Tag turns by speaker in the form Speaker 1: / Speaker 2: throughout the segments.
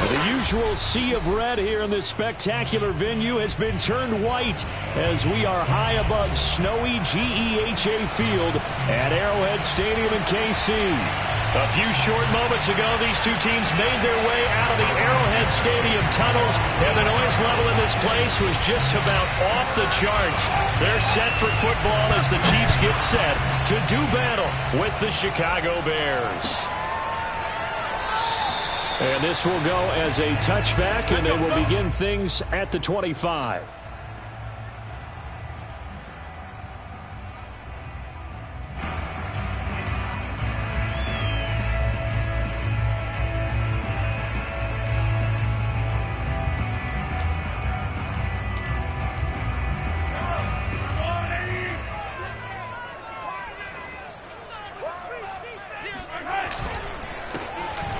Speaker 1: The usual sea of red here in this spectacular venue has been turned white as we are high above snowy GEHA Field at Arrowhead Stadium in KC. A few short moments ago, these two teams made their way out of the Arrowhead Stadium tunnels, and the noise level in this place was just about off the charts. They're set for football as the Chiefs get set to do battle with the Chicago Bears. And this will go as a touchback, and they will begin things at the 25.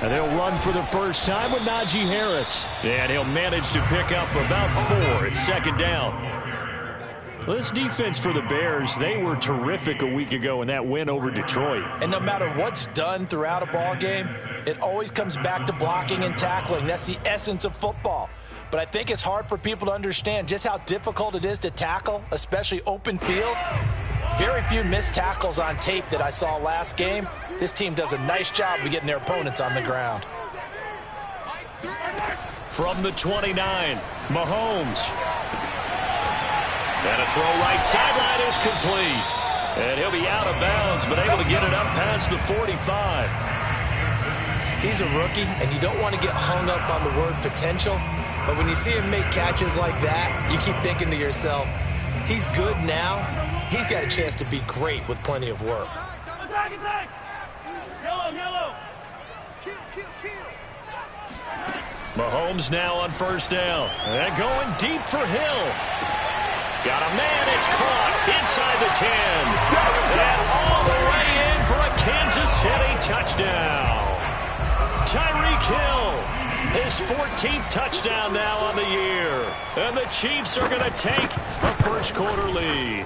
Speaker 1: And they'll run for the first time with Najee Harris. And he'll manage to pick up about 4 at second down. Well, this defense for the Bears, they were terrific a week ago in that win over Detroit.
Speaker 2: And no matter what's done throughout a ball game, it always comes back to blocking and tackling. That's the essence of football. But I think it's hard for people to understand just how difficult it is to tackle, especially open field. Very few missed tackles on tape that I saw last game. This team does a nice job of getting their opponents on the ground.
Speaker 1: From the 29, Mahomes. And a throw right sideline is complete. And he'll be out of bounds, but able to get it up past the 45.
Speaker 2: He's a rookie, and you don't want to get hung up on the word potential. But when you see him make catches like that, you keep thinking to yourself, he's good now. He's got a chance to be great with plenty of work.
Speaker 1: Mahomes now on first down. And going deep for Hill. Got a man, it's caught inside the 10. And all the way in for a Kansas City touchdown. Tyreek Hill, his 14th touchdown now on the year. And the Chiefs are going to take a first quarter lead.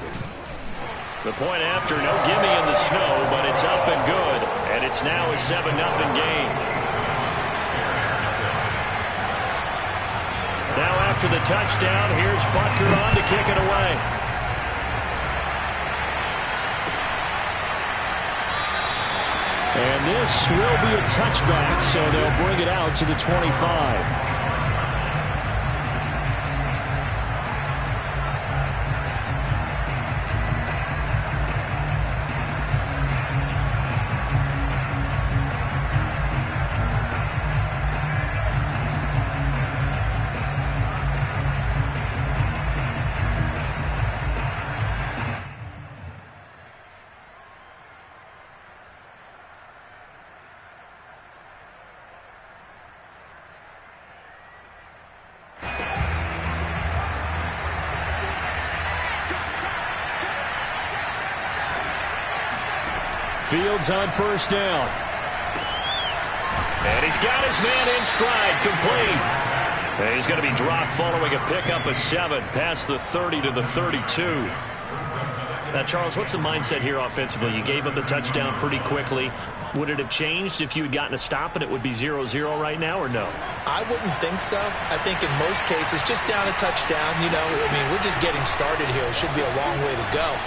Speaker 1: The point after, no gimme in the snow, but it's up and good. And it's now a 7-0 game. Now after the touchdown, here's Butker on to kick it away. And this will be a touchback, so they'll bring it out to the 25. Fields on first down. And he's got his man in stride, complete. And he's going to be dropped following a pickup of 7 past the 30 to the 32. Now, Charles, what's the mindset here offensively? You gave up the touchdown pretty quickly. Would it have changed if you had gotten a stop and it would be 0-0 right now, or no?
Speaker 2: I wouldn't think so. I think in most cases, just down a touchdown, we're just getting started here. It should be a long way to go.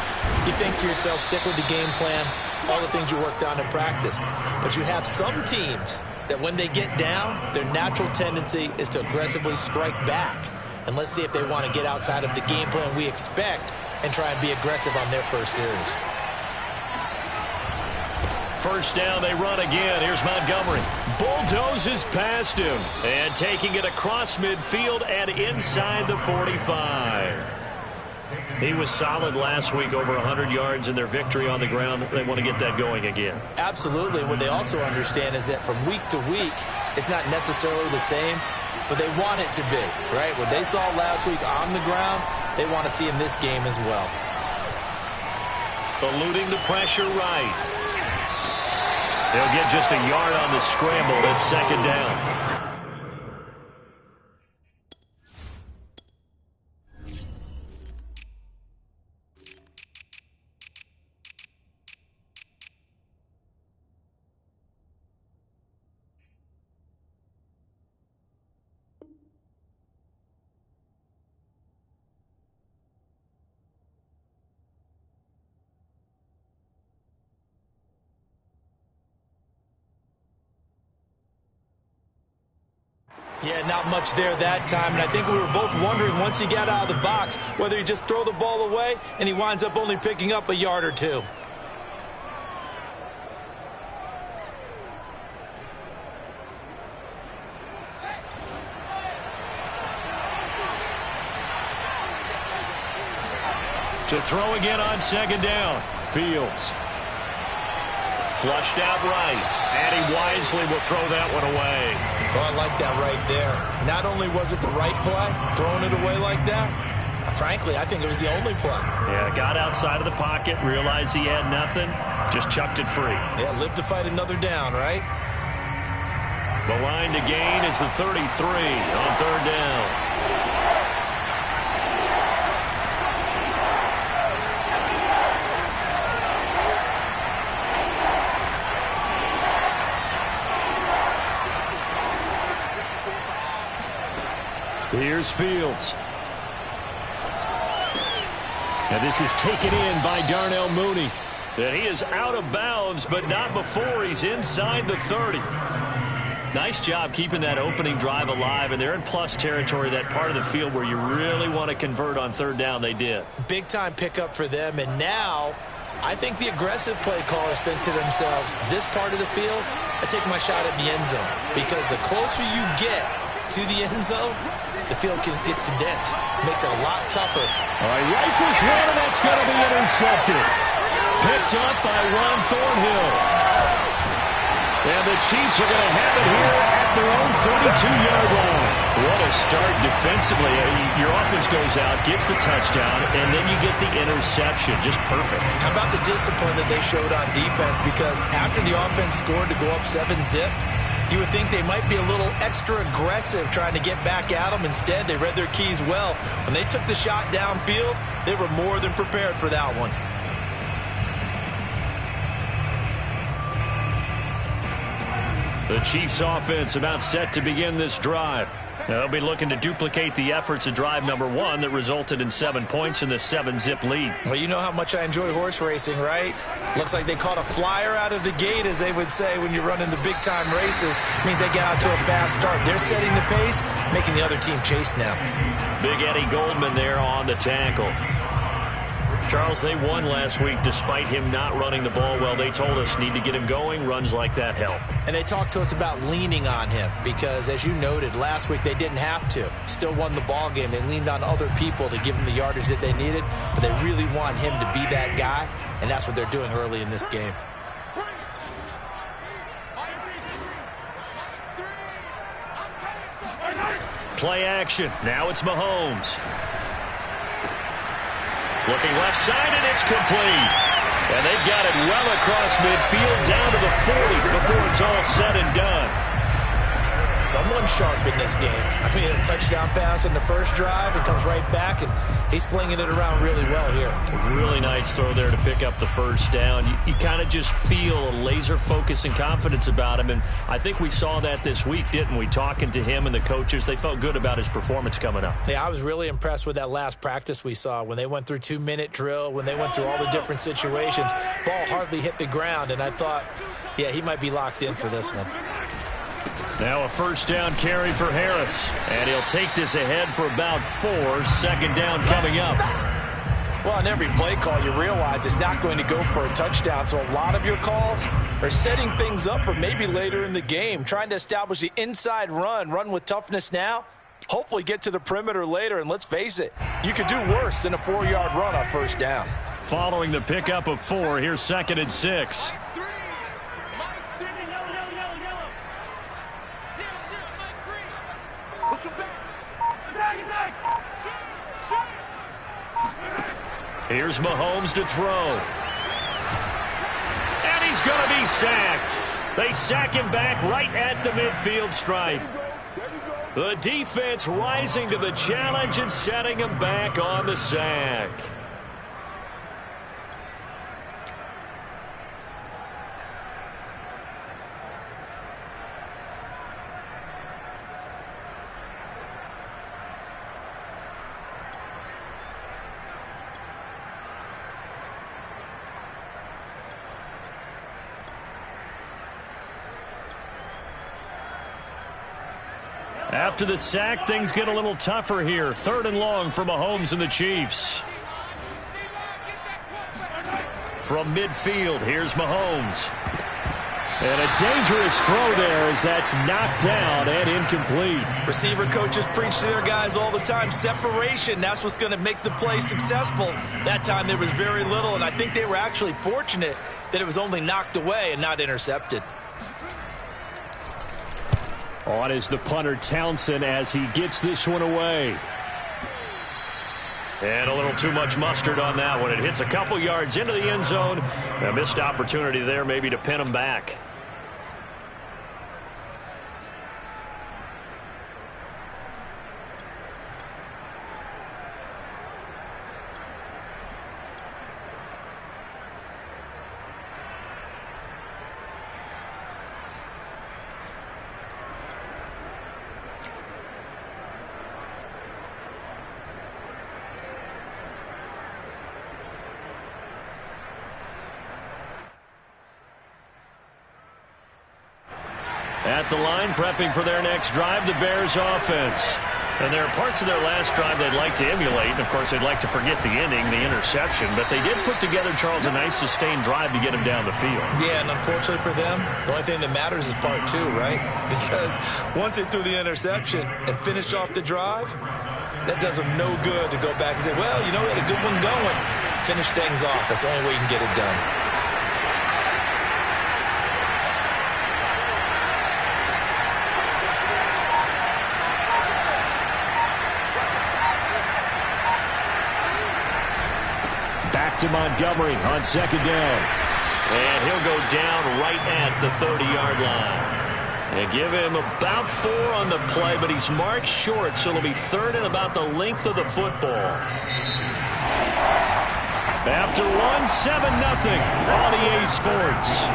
Speaker 2: You think to yourself, stick with the game plan, all the things you worked on in practice. But you have some teams that when they get down, their natural tendency is to aggressively strike back. And let's see if they want to get outside of the game plan we expect and try and be aggressive on their first series.
Speaker 1: First down, they run again. Here's Montgomery. Bulldozes past him. And taking it across midfield and inside the 45. He was solid last week, over 100 yards in their victory on the ground. They want to get that going again.
Speaker 2: Absolutely. What they also understand is that from week to week, it's not necessarily the same, but they want it to be, right? What they saw last week on the ground, they want to see in this game as well.
Speaker 1: Eluding the pressure right. They'll get just a yard on the scramble at second down.
Speaker 2: Yeah, not much there that time, and I think we were both wondering once he got out of the box whether he just throw the ball away and he winds up only picking up a yard or two.
Speaker 1: To throw again on second down. Fields. Flushed out right. And he wisely will throw that one away.
Speaker 2: Oh, I like that right there. Not only was it the right play, throwing it away like that, frankly, I think it was the only play.
Speaker 1: Yeah, got outside of the pocket, realized he had nothing, just chucked it free.
Speaker 2: Yeah, live to fight another down, right?
Speaker 1: The line to gain is the 33 on third down. Here's Fields. And this is taken in by Darnell Mooney. And he is out of bounds, but not before he's inside the 30. Nice job keeping that opening drive alive, and they're in plus territory, that part of the field where you really want to convert on third down. They did.
Speaker 2: Big-time pickup for them, and now I think the aggressive play callers think to themselves, this part of the field, I take my shot at the end zone, because the closer you get to the end zone, the field gets condensed. Makes it a lot tougher.
Speaker 1: All right, rifles one, and that's going to be intercepted. Picked up by Ron Thornhill. And the Chiefs are going to have it here at their own 32-yard line. What a start defensively. Your offense goes out, gets the touchdown, and then you get the interception. Just perfect.
Speaker 2: How about the discipline that they showed on defense? Because after the offense scored to go up 7-zip, you would think they might be a little extra aggressive trying to get back at them. Instead, they read their keys well. When they took the shot downfield, they were more than prepared for that one.
Speaker 1: The Chiefs offense about set to begin this drive. They'll be looking to duplicate the efforts of drive number one that resulted in 7 points in the 7-zip lead.
Speaker 2: Well, you know how much I enjoy horse racing, right? Looks like they caught a flyer out of the gate, as they would say when you're running the big-time races. Means they get out to a fast start. They're setting the pace, making the other team chase now.
Speaker 1: Big Eddie Goldman there on the tackle. Charles, they won last week despite him not running the ball well. They told us need to get him going. Runs like that help.
Speaker 2: And they talked to us about leaning on him because, as you noted, last week they didn't have to. Still won the ball game. They leaned on other people to give them the yardage that they needed, but they really want him to be that guy, and that's what they're doing early in this game.
Speaker 1: Play action. Now it's Mahomes. Looking left side, and it's complete. And they've got it well across midfield, down to the 40 before it's all said and done.
Speaker 2: Someone's sharp in this game. I mean, a touchdown pass in the first drive and comes right back, and he's flinging it around really well here.
Speaker 1: A really nice throw there to pick up the first down. You kind of just feel a laser focus and confidence about him, and I think we saw that this week, didn't we? Talking to him and the coaches, they felt good about his performance coming up.
Speaker 2: Yeah, I was really impressed with that last practice we saw when they went through 2-minute drill, when they went through all the different situations. Ball hardly hit the ground, and I thought, yeah, he might be locked in for this one.
Speaker 1: Now a first down carry for Harris. And he'll take this ahead for about 4. Second down coming up.
Speaker 2: Well, on every play call, you realize it's not going to go for a touchdown. So a lot of your calls are setting things up for maybe later in the game, trying to establish the inside run with toughness now, hopefully get to the perimeter later. And let's face it, you could do worse than a 4-yard run on first down.
Speaker 1: Following the pickup of 4, here's 2nd and 6. Here's Mahomes to throw. And he's going to be sacked. They sack him back right at the midfield stripe. The defense rising to the challenge and setting him back on the sack. After the sack, things get a little tougher here. 3rd and long for Mahomes and the Chiefs. From midfield, here's Mahomes. And a dangerous throw there as that's knocked down and incomplete.
Speaker 2: Receiver coaches preach to their guys all the time. Separation, that's what's going to make the play successful. That time there was very little, and I think they were actually fortunate that it was only knocked away and not intercepted.
Speaker 1: On is the punter Townsend as he gets this one away. And a little too much mustard on that one. It hits a couple yards into the end zone. A missed opportunity there maybe to pin him back. At the line, prepping for their next drive, the Bears offense. And there are parts of their last drive they'd like to emulate. And, of course, they'd like to forget the ending, the interception. But they did put together, Charles, a nice sustained drive to get him down the field.
Speaker 2: Yeah, and unfortunately for them, the only thing that matters is part 2, right? Because once they threw the interception and finished off the drive, that does them no good to go back and say, well, you know, we had a good one going. Finish things off. That's the only way you can get it done.
Speaker 1: To Montgomery on 2nd down. And he'll go down right at the 30-yard line. And give him about 4 on the play, but he's marked short, so it'll be 3rd and about the length of the football. After 1, 7-0 on EA Sports.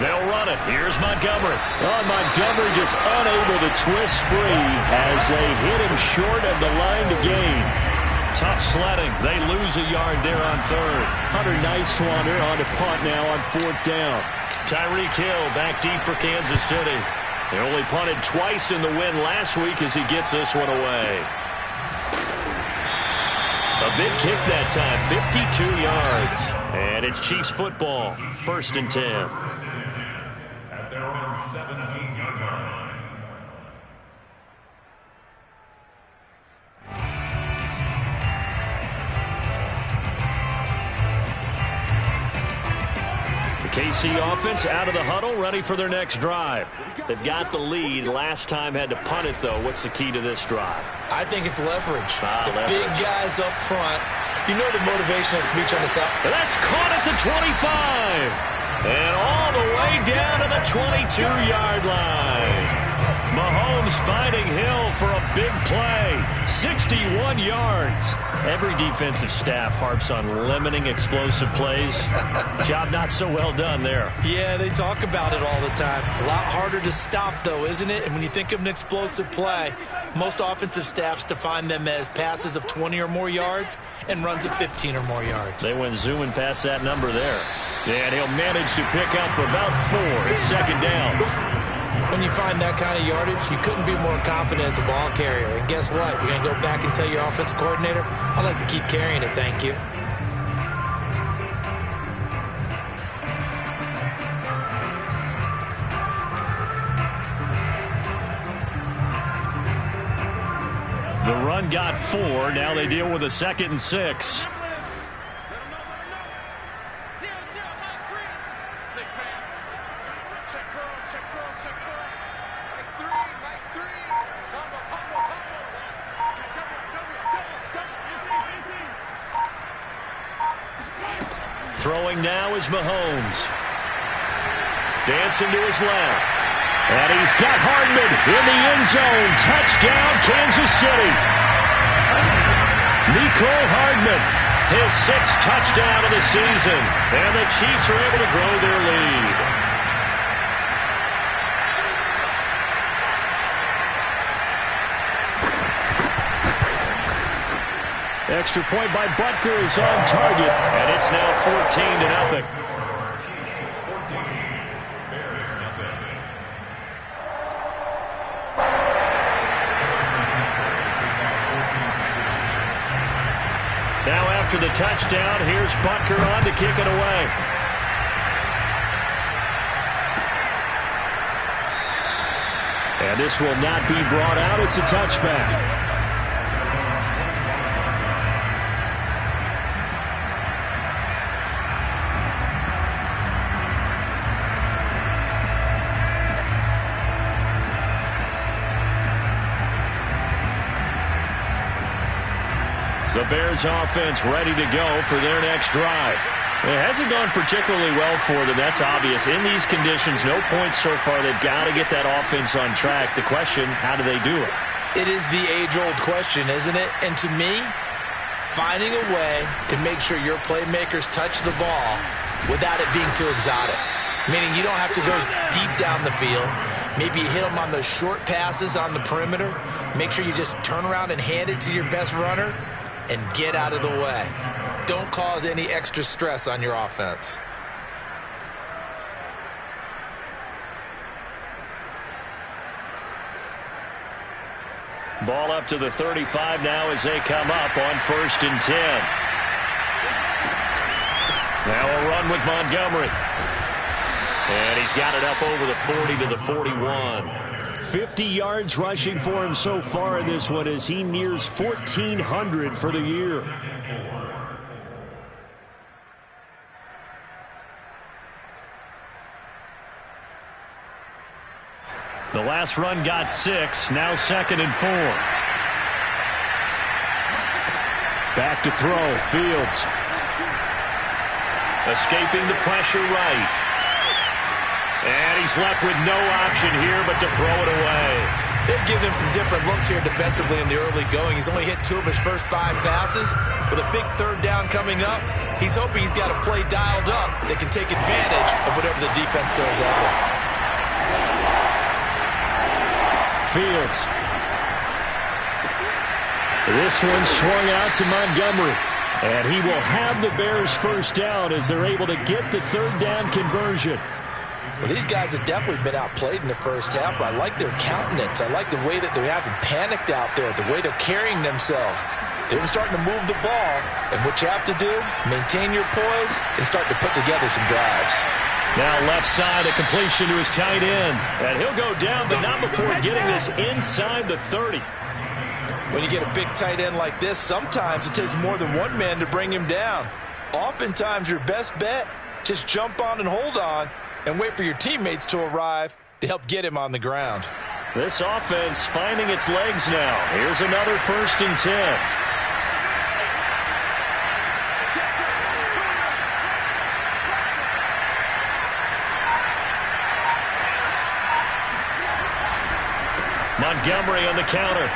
Speaker 1: They'll run it. Here's Montgomery. Oh, Montgomery just unable to twist free as they hit him short of the line to gain. Tough sledding. They lose a yard there on 3rd. Hunter Nicewander on to punt now on 4th down. Tyreek Hill back deep for Kansas City. They only punted twice in the win last week as he gets this one away. A big kick that time, 52 yards. And it's Chiefs football, 1st and 10.
Speaker 3: 17-yard line.
Speaker 1: The KC offense out of the huddle, ready for their next drive. They've got the lead. Last time had to punt it, though. What's the key to this drive?
Speaker 2: I think it's leverage.
Speaker 1: Leverage.
Speaker 2: Big guys up front. You know the motivational speech on the side.
Speaker 1: That's caught at the 25. And all the way down to the 22-yard line. Mahomes finding Hill for a big play. 61 yards. Every defensive staff harps on limiting explosive plays. Job not so well done there.
Speaker 2: Yeah, they talk about it all the time. A lot harder to stop, though, isn't it? And when you think of an explosive play, most offensive staffs define them as passes of 20 or more yards and runs of 15 or more yards.
Speaker 1: They went zooming past that number there. And he'll manage to pick up about 4. It's 2nd down.
Speaker 2: When you find that kind of yardage, you couldn't be more confident as a ball carrier. And guess what? You're going to go back and tell your offensive coordinator, I'd like to keep carrying it, thank you.
Speaker 1: The run got 4. Now they deal with a 2nd and 6. Throwing now is Mahomes. Dancing to his left. And he's got Hardman in the end zone. Touchdown, Kansas City. Mecole Hardman His 6th touchdown of the season. And the Chiefs are able to grow their lead. Extra point by Butker is on target, and it's now 14-0. Now after the touchdown, here's Butker on to kick it away. And this will not be brought out. It's a touchback. The Bears offense ready to go for their next drive. It hasn't gone particularly well for them. That's obvious. In these conditions, no points so far. They've got to get that offense on track. The question, how do they do it?
Speaker 2: It is the age-old question, isn't it? And to me, finding a way to make sure your playmakers touch the ball without it being too exotic. Meaning you don't have to go deep down the field. Maybe you hit them on those short passes on the perimeter. Make sure you just turn around and hand it to your best runner and get out of the way. Don't cause any extra stress on your offense.
Speaker 1: Ball up to the 35 now as they come up on 1st and 10. Now a run with Montgomery. And he's got it up over the 40 to the 41. 50 yards rushing for him so far in this one as he nears 1,400 for the year. The last run got 6, now 2nd and 4. Back to throw, Fields. Escaping the pressure right. And he's left with no option here but to throw it away.
Speaker 2: They've given him some different looks here defensively in the early going. He's only hit 2 of his first 5 passes. With a big 3rd down coming up, he's hoping he's got a play dialed up that can take advantage of whatever the defense throws at him.
Speaker 1: Fields. This one swung out to Montgomery. And he will have the Bears 1st down as they're able to get the 3rd down conversion.
Speaker 2: Well, these guys have definitely been outplayed in the first half, but I like their countenance. I like the way that they haven't panicked out there, the way they're carrying themselves. They're starting to move the ball, and what you have to do, maintain your poise and start to put together some drives.
Speaker 1: Now left side, a completion to his tight end. And he'll go down, but not before getting this inside the 30.
Speaker 2: When you get a big tight end like this, sometimes it takes more than one man to bring him down. Oftentimes, your best bet, just jump on and hold on and wait for your teammates to arrive to help get him on the ground.
Speaker 1: This offense finding its legs now. Here's another 1st and 10. Montgomery on the counter.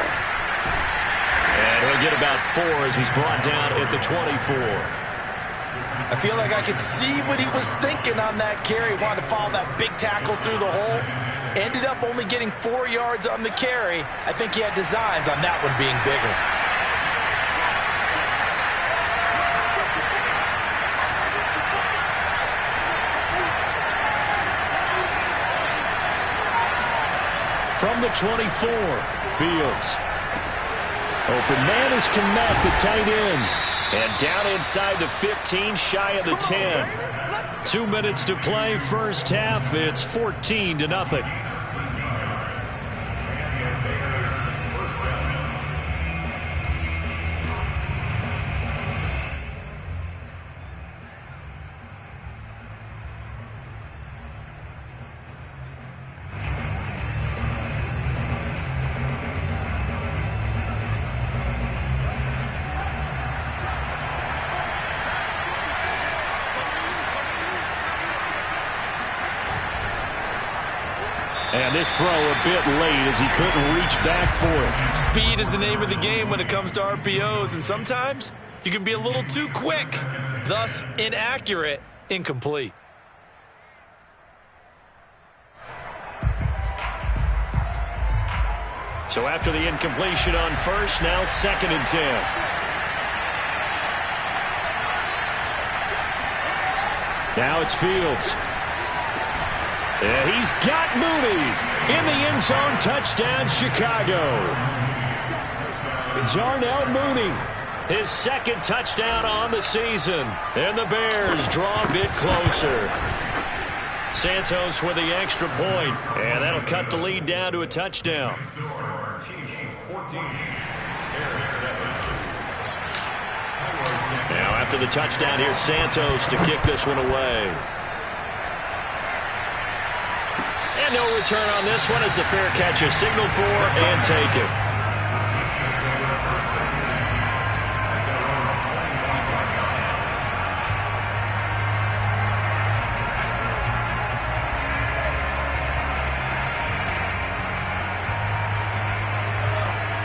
Speaker 1: And he'll get about 4 as he's brought down at the 24.
Speaker 2: I feel like I could see what he was thinking on that carry. Wanted to follow that big tackle through the hole. Ended up only getting 4 yards on the carry. I think he had designs on that one being bigger.
Speaker 1: From the 24, Fields. Open man is Kmet, the tight end. And down inside the 15, shy of the 10. 2 minutes to play, first half. It's 14-0. And this throw a bit late as he couldn't reach back for it.
Speaker 2: Speed is the name of the game when it comes to RPOs, and sometimes You can be a little too quick, thus inaccurate, incomplete.
Speaker 1: So after the incompletion on first, now 2nd and 10. Now it's Fields. And he's got Mooney in the end zone. Touchdown, Chicago. Darnell Mooney, his 2nd touchdown on the season. And the Bears draw a bit closer. Santos with the extra point, and that'll cut the lead down to a touchdown. Now after the touchdown, here's Santos to kick this one away. And no return on this one as the fair catch is signaled for and taken.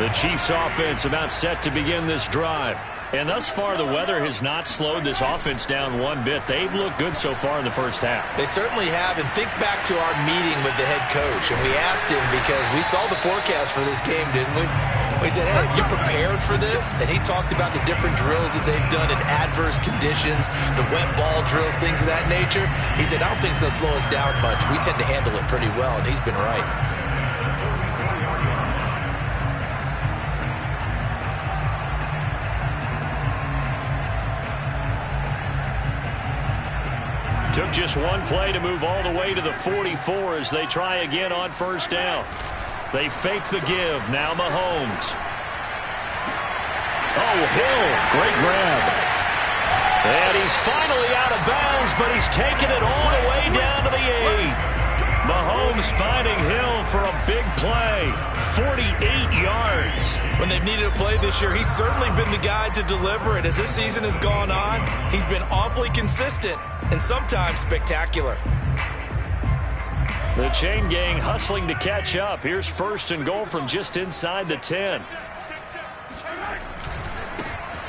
Speaker 1: The Chiefs offense about set to begin this drive. And thus far, the weather has not slowed this offense down one bit. They've looked good so far in the first half.
Speaker 2: They certainly have. And think back to our meeting with the head coach. And we asked him because we saw the forecast for this game, didn't we? We said, hey, have you prepared for this? And he talked about the different drills that they've done in adverse conditions, the wet ball drills, things of that nature. He said, I don't think it's going to slow us down much. We tend to handle it pretty well, and he's been right.
Speaker 1: Took just one play to move all the way to the 44 as they try again on first down. They fake the give. Now Mahomes. Oh, Hill. Great grab. And he's finally out of bounds, but he's taken it all the way down to the 8. Mahomes finding Hill for a big play. 48 yards.
Speaker 2: When they've needed a play this year, he's certainly been the guy to deliver it. As this season has gone on, he's been awfully consistent and sometimes spectacular.
Speaker 1: The chain gang hustling to catch up. Here's 1st and goal from just inside the 10.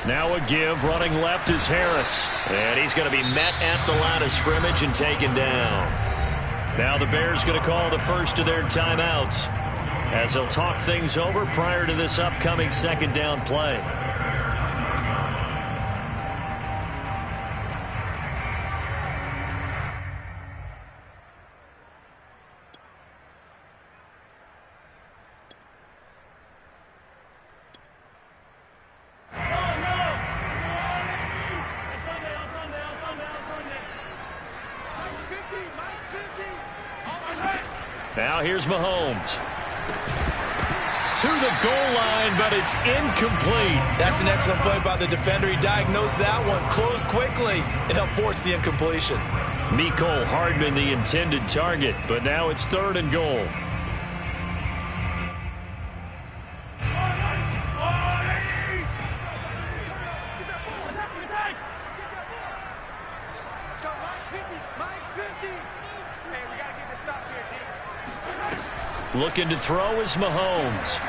Speaker 1: Now a give. Running left is Harris. And he's going to be met at the line of scrimmage and taken down. Now the Bears going to call the first of their timeouts as they'll talk things over prior to this upcoming 2nd down play. Now here's Mahomes. To the goal line, but it's incomplete.
Speaker 2: That's an excellent play by the defender. He diagnosed that one, closed quickly, and helped force the incompletion.
Speaker 1: Mecole Hardman, the intended target, but now it's 3rd and goal. Looking to throw is Mahomes.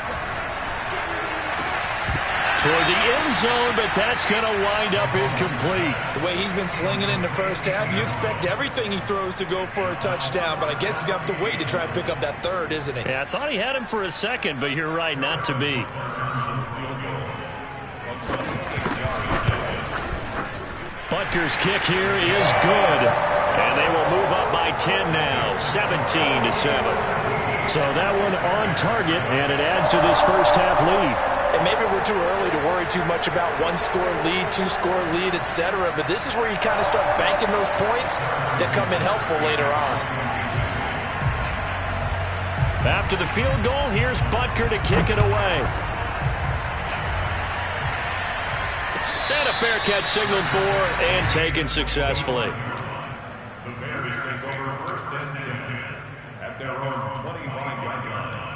Speaker 1: Toward the end zone, but that's going to wind up incomplete.
Speaker 2: The way he's been slinging in the first half, you expect everything he throws to go for a touchdown, but I guess he's going to have to wait to try and pick up that 3rd, isn't he?
Speaker 1: Yeah, I thought he had him for a second, but you're right, not to be. Butker's kick here is good, and they will move up by 10 now, 17-7. So that one on target, and it adds to this first half lead.
Speaker 2: And maybe we're too early to worry too much about 1-score lead, 2-score lead, etc. But this is where you kind of start banking those points that come in helpful later on.
Speaker 1: After the field goal, here's Butker to kick it away. And a fair catch signaled for and taken successfully.
Speaker 3: The Bears take over 1st and 10 at their own 25-yard line.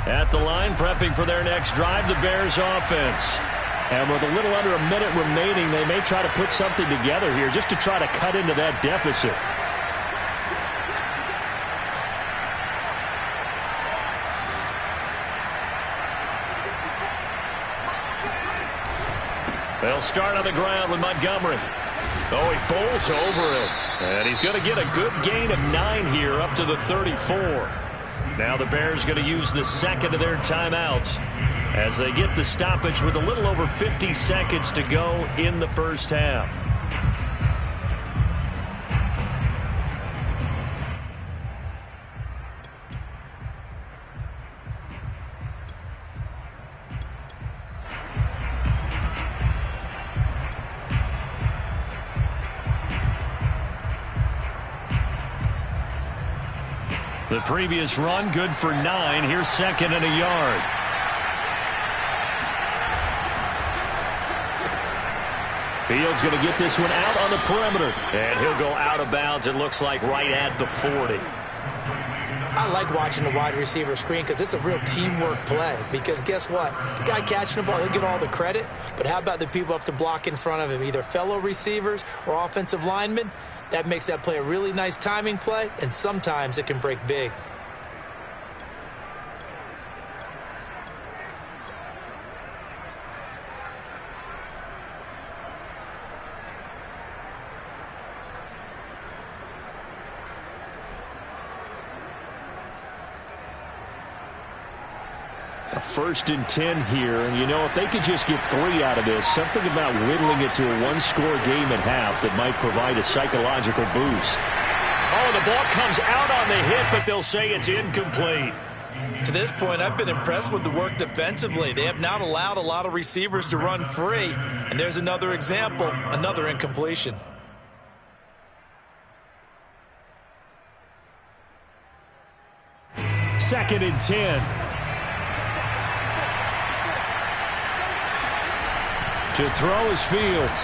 Speaker 1: At the line, prepping for their next drive, the Bears offense. And with a little under a minute remaining, they may try to put something together here just to try to cut into that deficit. They'll start on the ground with Montgomery. Oh, he bowls over it. And he's going to get a good gain of 9 here up to the 34. Now the Bears going to use the second of their timeouts as they get the stoppage with a little over 50 seconds to go in the first half. The previous run, good for 9. Here's second and a yard. Fields going to get this one out on the perimeter. And he'll go out of bounds, it looks like, right at the 40.
Speaker 2: I like watching the wide receiver screen because it's a real teamwork play. Because guess what? The guy catching the ball, he'll get all the credit. But how about the people up to block in front of him, either fellow receivers or offensive linemen? That makes that play a really nice timing play, and sometimes it can break big.
Speaker 1: First and 10 here, and you know, if they could just get 3 out of this, something about whittling it to a one-score game at half that might provide a psychological boost. Oh, the ball comes out on the hit, but they'll say it's incomplete.
Speaker 2: To this point, I've been impressed with the work defensively. They have not allowed a lot of receivers to run free, and there's another example, another incompletion.
Speaker 1: Second and 10. To throw is Fields.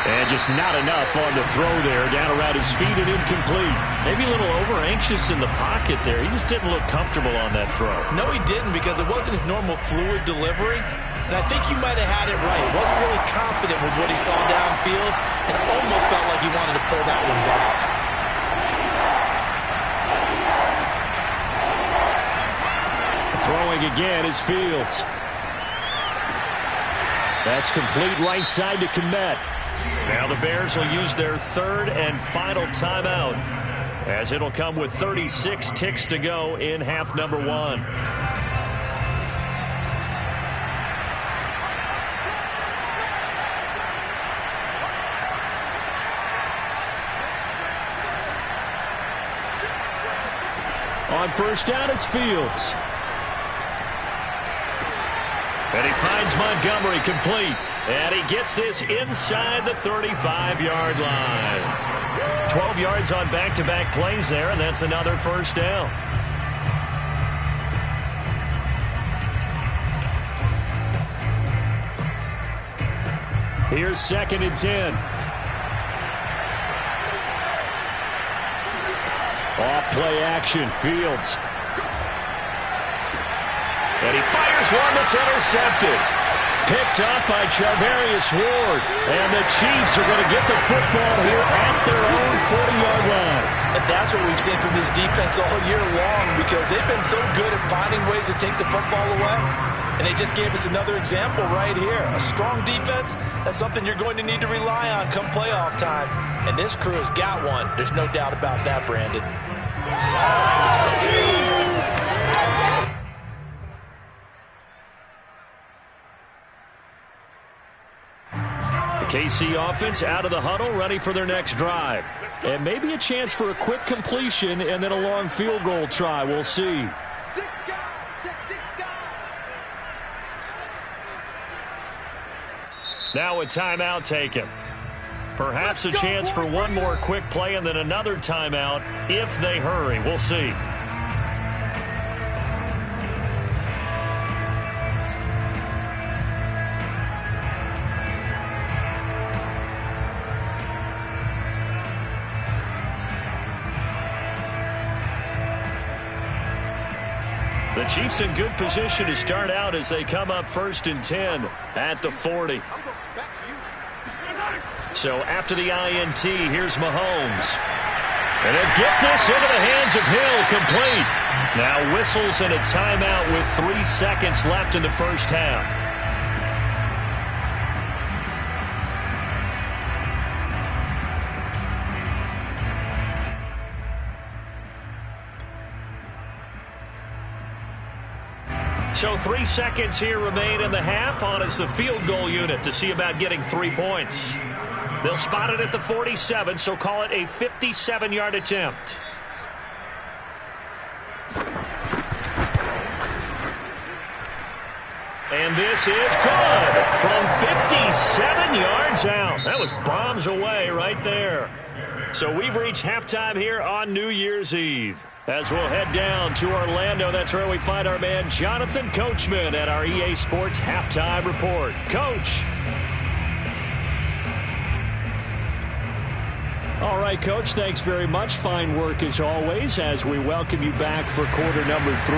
Speaker 1: And just not enough on the throw there. Down around his feet and incomplete. Maybe a little over-anxious in the pocket there. He just didn't look comfortable on that throw.
Speaker 2: No, he didn't, because it wasn't his normal fluid delivery. And I think you might have had it right. He wasn't really confident with what he saw downfield, and it almost felt like he wanted to pull that one back.
Speaker 1: Throwing again is Fields. That's complete right side to Kmet. Now the Bears will use their third and final timeout, as it'll come with 36 ticks to go in half number 1. On first down, it's Fields. And he finds Montgomery complete. And he gets this inside the 35-yard line. 12 yards on back-to-back plays there, and that's another first down. Here's second and 10. Off play action, Fields. And he fires one that's intercepted. Picked up by Charvarius Ward. And the Chiefs are going to get the football here at their own 40-yard line.
Speaker 2: And that's what we've seen from this defense all year long, because they've been so good at finding ways to take the football away. And they just gave us another example right here. A strong defense, that's something you're going to need to rely on come playoff time. And this crew has got one. There's no doubt about that, Brandon.
Speaker 1: KC offense out of the huddle, ready for their next drive. And maybe a chance for a quick completion and then a long field goal try. We'll see. Now a timeout taken. Perhaps a chance for one more quick play and then another timeout if they hurry. We'll see. The Chiefs in good position to start out as they come up 1st and 10 at the 40. So after the INT, here's Mahomes. And he'll get this into the hands of Hill, complete. Now whistles and a timeout with 3 seconds left in the first half. So 3 seconds here remain in the half. On is the field goal unit to see about getting 3 points. They'll spot it at the 47, so call it a 57-yard attempt. And this is good from 57 yards out. That was bombs away right there. So we've reached halftime here on New Year's Eve. As we'll head down to Orlando, that's where we find our man Jonathan Coachman at our EA Sports Halftime Report. Coach. All right, Coach, thanks very much. Fine work as always as we welcome you back for quarter number 3.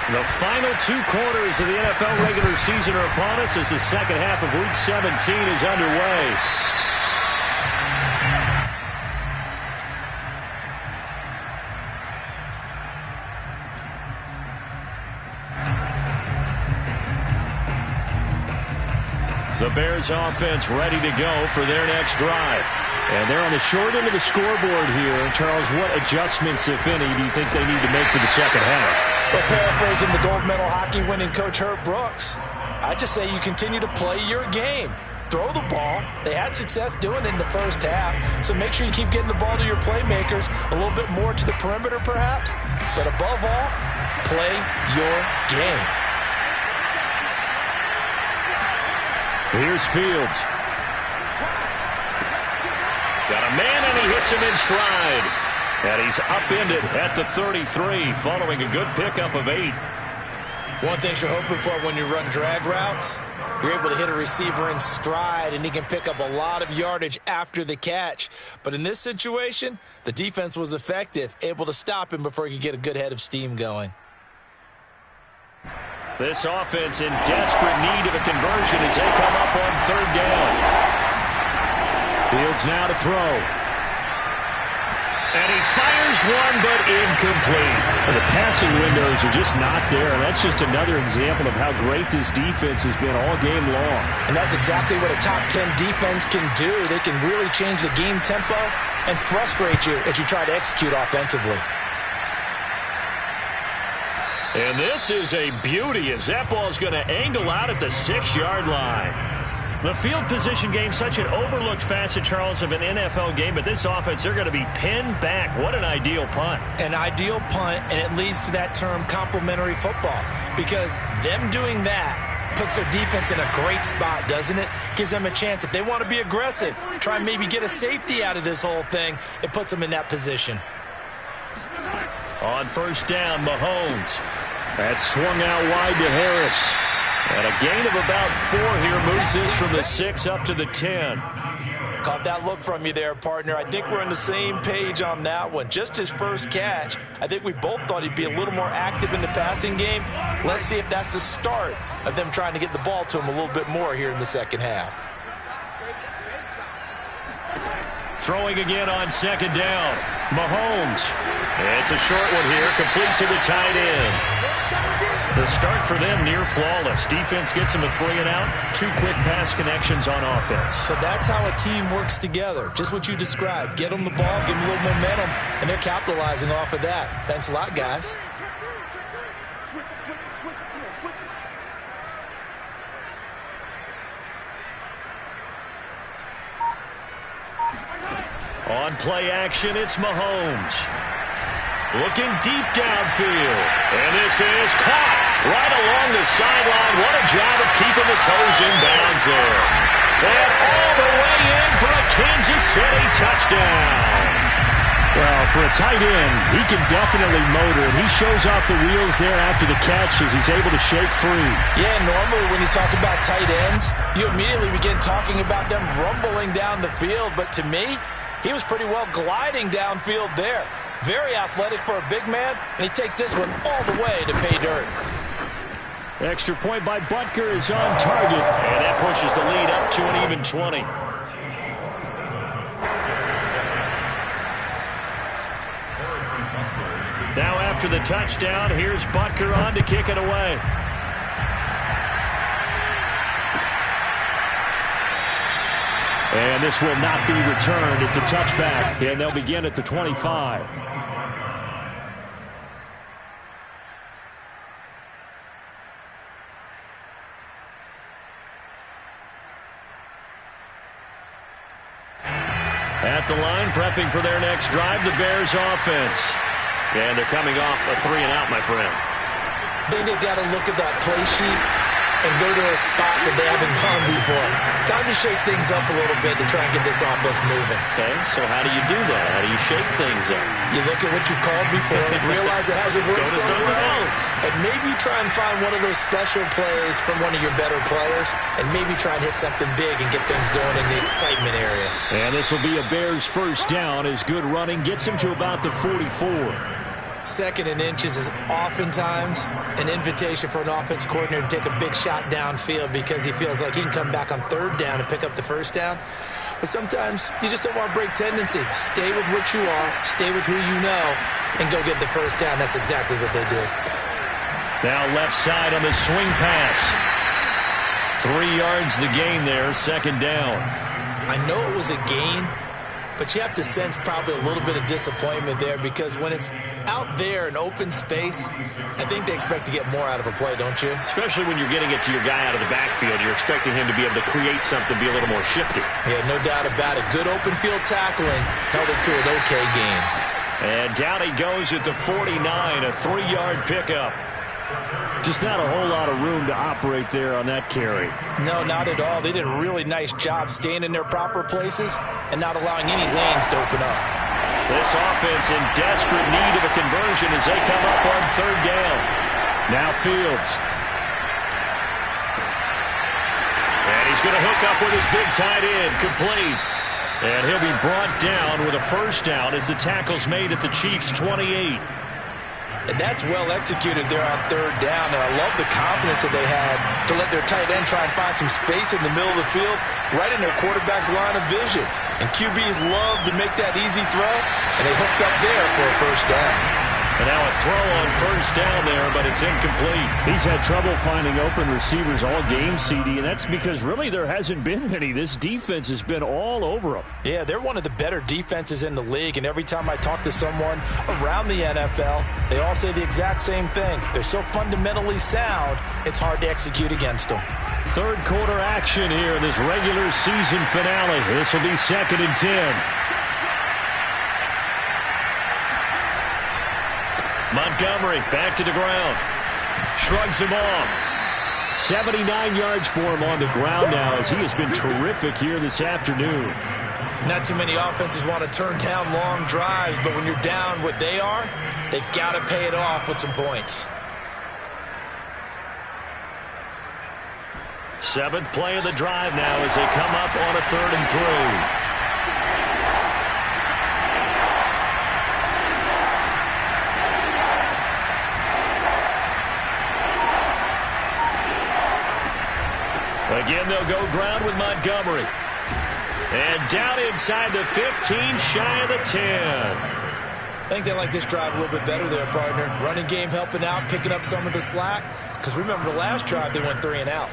Speaker 1: The final 2 quarters of the NFL regular season are upon us as the second half of Week 17 is underway. The Bears offense ready to go for their next drive. And they're on the short end of the scoreboard here. Charles, what adjustments, if any, do you think they need to make for the second half?
Speaker 2: Well, paraphrasing the gold medal hockey winning coach Herb Brooks, I just say you continue to play your game. Throw the ball. They had success doing it in the first half, so make sure you keep getting the ball to your playmakers, a little bit more to the perimeter perhaps, but above all, play your game.
Speaker 1: Here's Fields. Got a man, and he hits him in stride. And he's upended at the 33 following a good pickup of 8.
Speaker 2: One thing you're hoping for when you run drag routes, you're able to hit a receiver in stride, and he can pick up a lot of yardage after the catch. But in this situation, the defense was effective, able to stop him before he could get a good head of steam going.
Speaker 1: This offense in desperate need of a conversion as they come up on 3rd down. Fields now to throw. And he fires one, but incomplete.
Speaker 4: The passing windows are just not there, and that's just another example of how great this defense has been all game long.
Speaker 2: And that's exactly what a top 10 defense can do. They can really change the game tempo and frustrate you as you try to execute offensively.
Speaker 1: And this is a beauty as that ball's going to angle out at the 6-yard line. The field position game, such an overlooked facet, Charles, of an NFL game, but this offense, they're going to be pinned back. What an ideal punt.
Speaker 2: An ideal punt, and it leads to that term complementary football, because them doing that puts their defense in a great spot, doesn't it? Gives them a chance. If they want to be aggressive, try and maybe get a safety out of this whole thing, it puts them in that position.
Speaker 1: On 1st down, Mahomes. That swung out wide to Harris. And a gain of about 4 here moves this from the 6 up to the 10.
Speaker 2: Caught that look from you there, partner. I think we're on the same page on that one. Just his first catch. I think we both thought he'd be a little more active in the passing game. Let's see if that's the start of them trying to get the ball to him a little bit more here in the second half.
Speaker 1: Throwing again on 2nd down. Mahomes. It's a short one here, complete to the tight end. The start for them near flawless. Defense gets them a 3-and-out. 2 quick pass connections on offense.
Speaker 2: So that's how a team works together. Just what you described. Get them the ball, give them a little momentum, and they're capitalizing off of that. Thanks a lot, guys.
Speaker 1: On play action, it's Mahomes. Looking deep downfield. And this is caught right along the sideline. What a job of keeping the toes in bounds there. And all the way in for a Kansas City touchdown.
Speaker 4: Well, for a tight end, he can definitely motor, and he shows off the wheels there after the catch as he's able to shake free.
Speaker 2: Yeah, normally when you talk about tight ends, you immediately begin talking about them rumbling down the field. But to me, he was pretty well gliding downfield there. Very athletic for a big man, and he takes this one all the way to pay dirt.
Speaker 4: Extra point by Butker is on target.
Speaker 1: And that pushes the lead up to an even 20. Now after the touchdown, here's Butker on to kick it away.
Speaker 4: And this will not be returned. It's a touchback, and they'll begin at the 25.
Speaker 1: At the line, prepping for their next drive, the Bears offense. And they're coming off a 3-and-out, my friend.
Speaker 2: I think they've got to look at that play sheet and go to a spot that they haven't gone before. Time to shake things up a little bit to try and get this offense moving.
Speaker 1: Okay, so how do you do that? How do you shake things up?
Speaker 2: You look at what you've called before, realize it hasn't worked
Speaker 1: Go to
Speaker 2: so
Speaker 1: something
Speaker 2: well,
Speaker 1: else.
Speaker 2: and maybe try and find one of those special plays from one of your better players, and maybe try and hit something big and get things going in the excitement area.
Speaker 4: And this will be a Bears first down as good running gets him to about the 44.
Speaker 2: Second and inches is oftentimes an invitation for an offense coordinator to take a big shot downfield because he feels like he can come back on third down and pick up the first down. But sometimes you just don't want to break tendency. Stay with what you are, stay with who you know, and go get the first down. That's exactly what they did.
Speaker 1: Now left side on the swing pass. 3 yards the gain there, second down.
Speaker 2: I know it was a gain, but you have to sense probably a little bit of disappointment there because when it's out there in open space, I think they expect to get more out of a play, don't you?
Speaker 1: Especially when you're getting it to your guy out of the backfield. You're expecting him to be able to create something, be a little more shifty.
Speaker 2: Yeah, no doubt about it. Good open field tackling held it to an okay gain.
Speaker 1: And down he goes at the 49, a 3-yard pickup.
Speaker 4: Just not a whole lot of room to operate there on that carry.
Speaker 2: No, not at all. They did a really nice job staying in their proper places and not allowing any lanes to open up.
Speaker 1: This offense in desperate need of a conversion as they come up on third down.
Speaker 4: Now Fields.
Speaker 1: And he's going to hook up with his big tight end, complete. And he'll be brought down with a first down as the tackle's made at the Chiefs' 28.
Speaker 2: And that's well executed there on third down. And I love the confidence that they had to let their tight end try and find some space in the middle of the field, right in their quarterback's line of vision. And QBs love to make that easy throw, and they hooked up there for a first down.
Speaker 1: And now a throw on first down there, but it's incomplete.
Speaker 4: He's had trouble finding open receivers all game, CD, and that's because really there hasn't been many. This defense has been all over them.
Speaker 2: Yeah, they're one of the better defenses in the league, and every time I talk to someone around the NFL, they all say the exact same thing. They're so fundamentally sound, it's hard to execute against them.
Speaker 4: Third quarter action here in this regular season finale. This will be 2nd and 10.
Speaker 1: Montgomery back to the ground. Shrugs him off.
Speaker 4: 79 yards for him on the ground now as he has been terrific here this afternoon.
Speaker 2: Not too many offenses want to turn down long drives, but when you're down what they are, they've got to pay it off with some points.
Speaker 1: 7th play of the drive now as they come up on a 3rd and 3. Again, they'll go ground with Montgomery. And down inside the 15, shy of the 10.
Speaker 2: I think they like this drive a little bit better there, partner. Running game helping out, picking up some of the slack. Because remember, the last drive, they went 3 and out.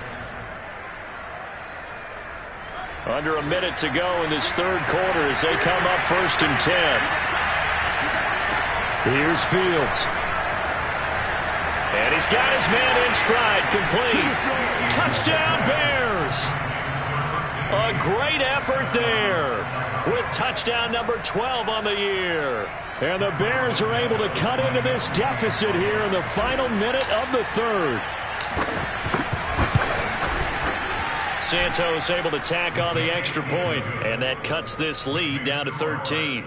Speaker 1: Under a minute to go in this third quarter as they come up 1st and 10.
Speaker 4: Here's Fields.
Speaker 1: And he's got his man in stride, complete. Touchdown, Bears! A great effort there with touchdown number 12 on the year.
Speaker 4: And the Bears are able to cut into this deficit here in the final minute of the third.
Speaker 1: Santos able to tack on the extra point, and that cuts this lead down to 13.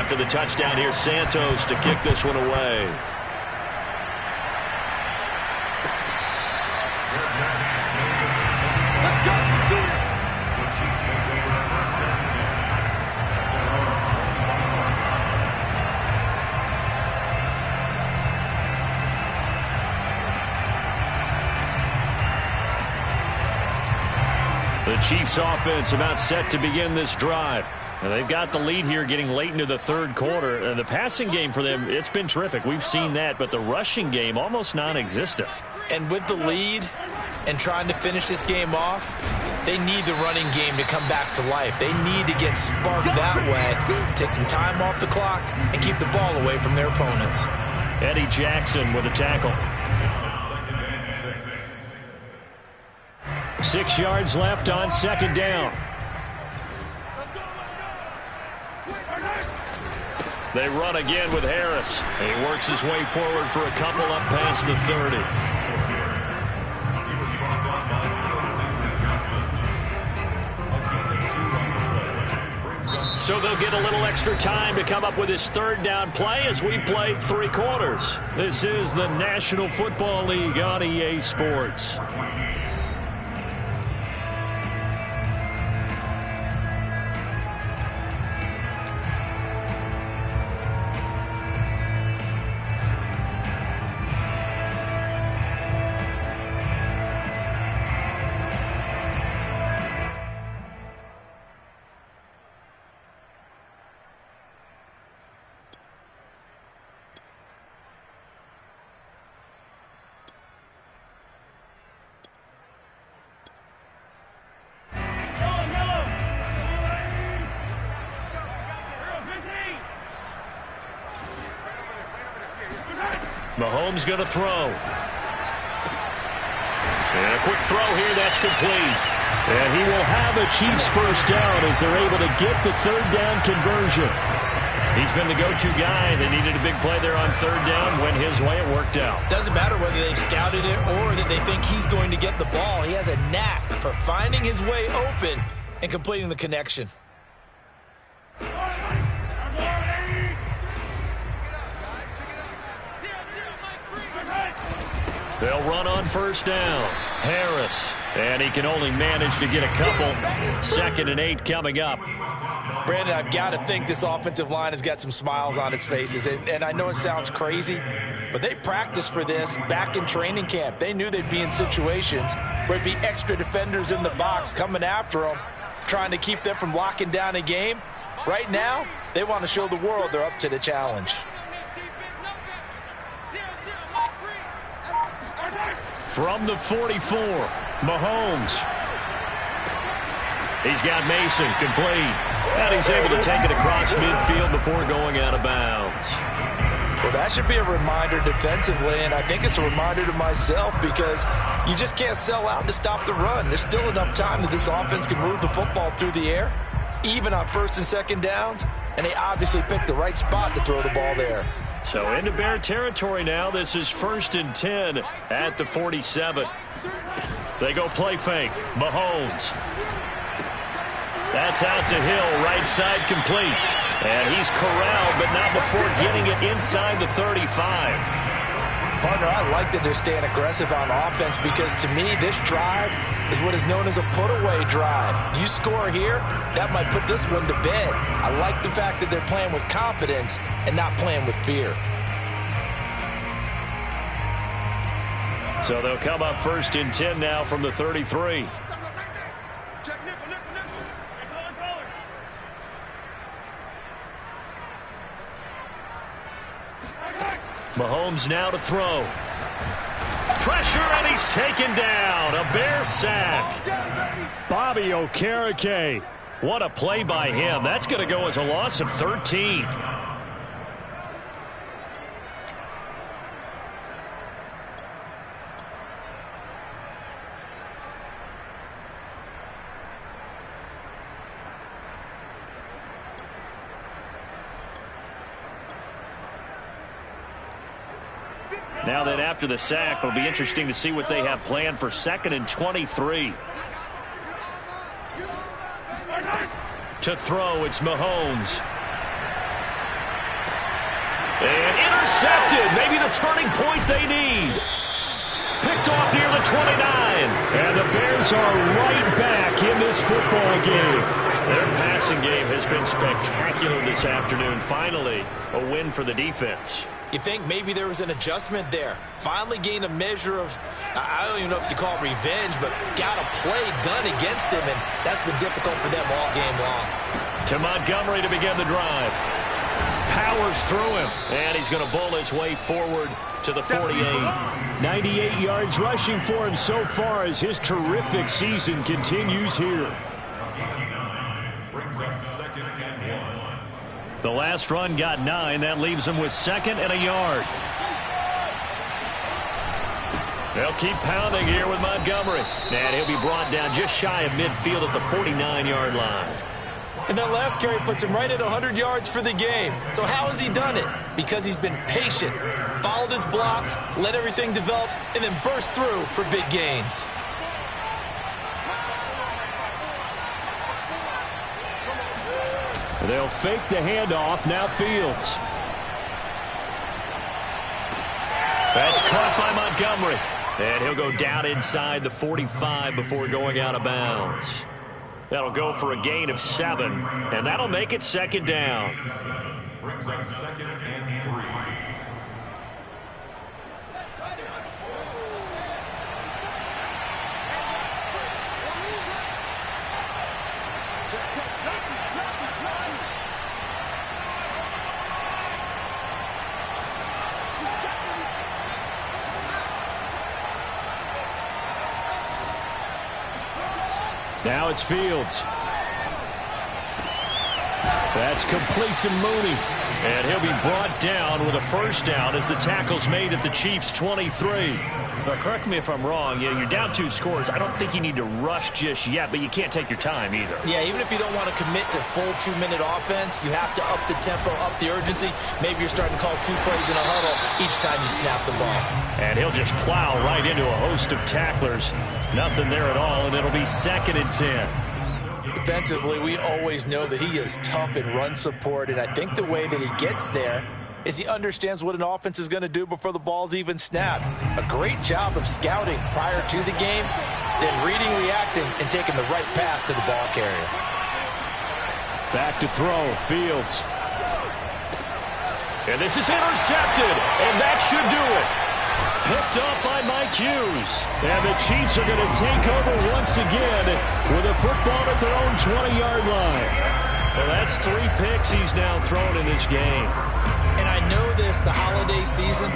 Speaker 1: After the touchdown, here's Santos to kick this one away. The Chiefs offense about set to begin this drive. And they've got the lead here getting late into the third quarter. And the passing game for them, it's been terrific. We've seen that, but the rushing game almost non-existent.
Speaker 2: And with the lead and trying to finish this game off, they need the running game to come back to life. They need to get sparked that way, take some time off the clock, and keep the ball away from their opponents.
Speaker 1: Eddie Jackson with a tackle. 6 yards left on second down. They run again with Harris. He works his way forward for a couple up past the 30. So they'll get a little extra time to come up with his third down play as we played 3 quarters. This is the National Football League on EA Sports. Mahomes going to throw. And a quick throw here, that's complete. And he will have a Chiefs first down as they're able to get the third down conversion. He's been the go-to guy. They needed a big play there on third down. Went his way, it worked out.
Speaker 2: Doesn't matter whether they scouted it or that they think he's going to get the ball. He has a knack for finding his way open and completing the connection.
Speaker 1: They'll run on first down. Harris. And he can only manage to get a couple. 2nd and 8 coming up.
Speaker 2: Brandon, I've got to think this offensive line has got some smiles on its faces. And I know it sounds crazy, but they practiced for this back in training camp. They knew they'd be in situations where there'd be extra defenders in the box coming after them, trying to keep them from locking down a game. Right now, they want to show the world they're up to the challenge.
Speaker 1: From the 44, Mahomes. He's got Mason complete. And he's able to take it across midfield before going out of bounds.
Speaker 2: Well, that should be a reminder defensively, and I think it's a reminder to myself because you just can't sell out to stop the run. There's still enough time that this offense can move the football through the air, even on 1st and 2nd downs, and they obviously picked the right spot to throw the ball there.
Speaker 1: So into Bear territory now. This is 1st and 10 at the 47. They go play fake. Mahomes. That's out to Hill, right side complete. And he's corralled, but not before getting it inside the 35.
Speaker 2: Partner, I like that they're staying aggressive on offense because to me, this drive is what is known as a put-away drive. You score here, that might put this one to bed. I like the fact that they're playing with confidence and not playing with fear.
Speaker 1: So they'll come up 1st and 10 now from the 33. Mahomes now to throw. Pressure, and he's taken down. A Bear sack. Bobby Okereke. What a play by him. That's going to go as a loss of 13. Now that after the sack, it'll be interesting to see what they have planned for 2nd and 23. To throw, it's Mahomes. intercepted. Maybe the turning point they need. Picked off near the 29.
Speaker 4: And the Bears are right back in this football game.
Speaker 1: Their passing game has been spectacular this afternoon. Finally, a win for the defense.
Speaker 2: You think maybe there was an adjustment there. Finally gained a measure of, I don't even know if you call it revenge, but got a play done against him, and that's been difficult for them all game long.
Speaker 1: To Montgomery to begin the drive. Powers through him, and he's going to bull his way forward to the 48.
Speaker 4: 98 yards rushing for him so far as his terrific season continues here.
Speaker 3: Brings up 2nd and 1.
Speaker 1: The last run got 9. That leaves him with 2nd and a yard. They'll keep pounding here with Montgomery. And he'll be brought down just shy of midfield at the 49-yard line.
Speaker 2: And that last carry puts him right at 100 yards for the game. So how has he done it? Because he's been patient, followed his blocks, let everything develop, and then burst through for big gains.
Speaker 4: They'll fake the handoff. Now Fields.
Speaker 1: That's caught by Montgomery. And he'll go down inside the 45 before going out of bounds. That'll go for a gain of 7, and that'll make it 2nd down.
Speaker 3: Brings up 2nd and 3.
Speaker 4: Now it's Fields. That's complete to Mooney.
Speaker 1: And he'll be brought down with a first down as the tackle's made at the Chiefs' 23. Now, correct me if I'm wrong. Yeah, you're down 2 scores. I don't think you need to rush just yet, but you can't take your time either.
Speaker 2: Yeah, even if you don't want to commit to full 2-minute offense, you have to up the tempo, up the urgency. Maybe you're starting to call 2 plays in a huddle each time you snap the ball.
Speaker 1: And he'll just plow right into a host of tacklers. Nothing there at all, and it'll be 2nd and 10.
Speaker 2: Defensively, we always know that he is tough in run support, and I think the way that he gets there is he understands what an offense is going to do before the ball's even snapped. A great job of scouting prior to the game, then reading, reacting, and taking the right path to the ball carrier.
Speaker 4: Back to throw, Fields.
Speaker 1: And this is intercepted, and that should do it. Picked up by Mike Hughes.
Speaker 4: And the Chiefs are going to take over once again with a football at their own 20-yard line.
Speaker 1: Well, that's 3 picks he's now thrown in this game.
Speaker 2: And I know this, the holiday season,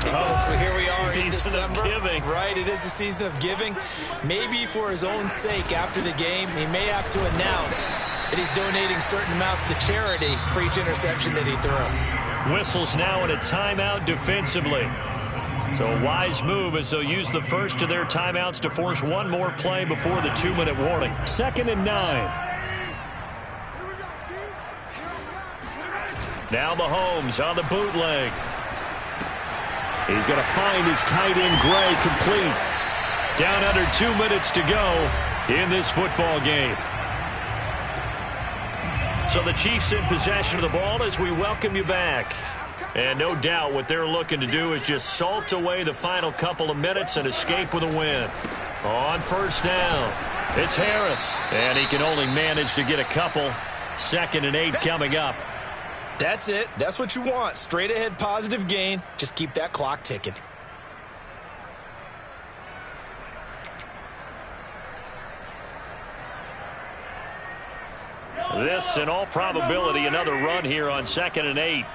Speaker 2: because here we are in
Speaker 1: December. Season of giving.
Speaker 2: Right, it is the season of giving. Maybe for his own sake after the game, he may have to announce that he's donating certain amounts to charity for each interception that he threw.
Speaker 1: Whistles now in a timeout defensively. So a wise move as they'll use the first of their timeouts to force one more play before the 2-minute warning.
Speaker 4: 2nd and 9.
Speaker 1: Now Mahomes on the bootleg.
Speaker 4: He's going to find his tight end, Gray, complete.
Speaker 1: Down under 2 minutes to go in this football game. So the Chiefs in possession of the ball as we welcome you back. And no doubt what they're looking to do is just salt away the final couple of minutes and escape with a win. On first down, it's Harris. And he can only manage to get a couple. 2nd and 8 coming up.
Speaker 2: That's it. That's what you want. Straight ahead positive gain. Just keep that clock ticking.
Speaker 1: This, in all probability, another run here on 2nd and 8.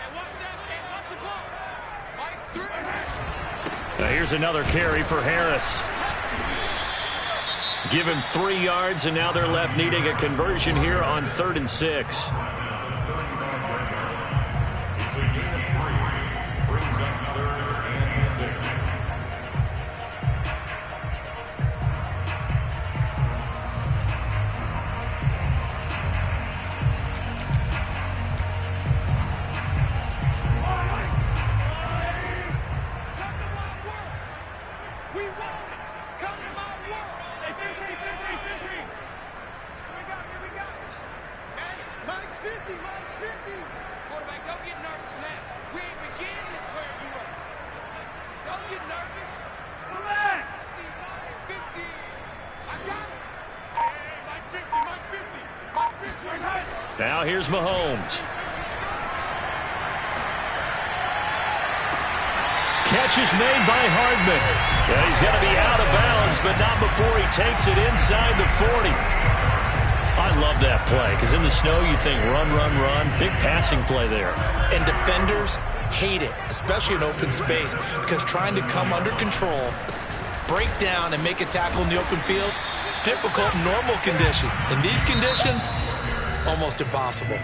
Speaker 1: Now here's another carry for Harris. Give him 3 yards, and now they're left needing a conversion here on 3rd and 6.
Speaker 4: Now here's Mahomes. Catch is made by Hardman. Yeah, he's going to be out of bounds, but not before he takes it inside the 40. I love that play, because in the snow you think run, run, run. Big passing play there.
Speaker 2: And defenders hate it, especially in open space, because trying to come under control, break down, and make a tackle in the open field, difficult in normal conditions. In these conditions, almost impossible.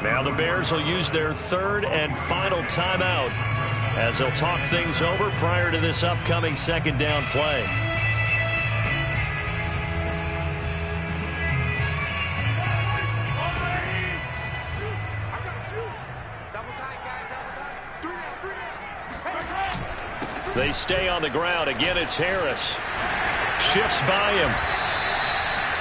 Speaker 4: Now the Bears will use their third and final timeout as they'll talk things over prior to this upcoming second down play. They stay on the ground. Again, it's Harris. Shifts by him.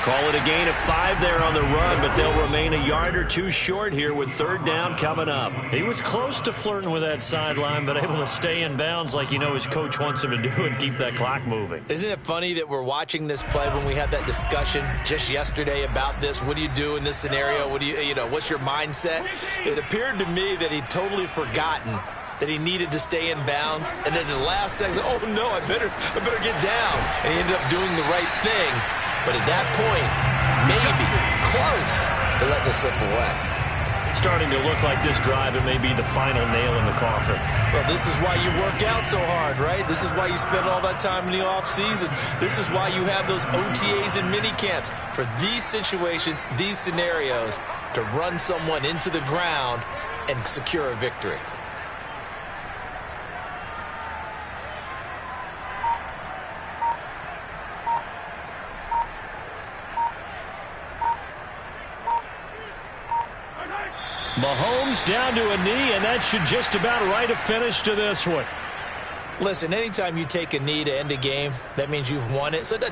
Speaker 4: Call it a gain of 5 there on the run, but they'll remain a yard or two short here with third down coming up. He was close to flirting with that sideline, but able to stay in bounds like his coach wants him to do and keep that clock moving.
Speaker 2: Isn't it funny that we're watching this play when we had that discussion just yesterday about this? What do you do in this scenario? What do what's your mindset? It appeared to me that he'd totally forgotten that he needed to stay in bounds, and then the last second, oh no, I better get down. And he ended up doing the right thing. But at that point, maybe close to letting it slip away.
Speaker 4: Starting to look like this drive, it may be the final nail in the coffin.
Speaker 2: Well, this is why you work out so hard, right? This is why you spend all that time in the offseason. This is why you have those OTAs and mini camps. For these situations, these scenarios, to run someone into the ground and secure a victory.
Speaker 4: Mahomes down to a knee, and that should just about write a finish to this one.
Speaker 2: Listen, anytime you take a knee to end a game, that means you've won it. So it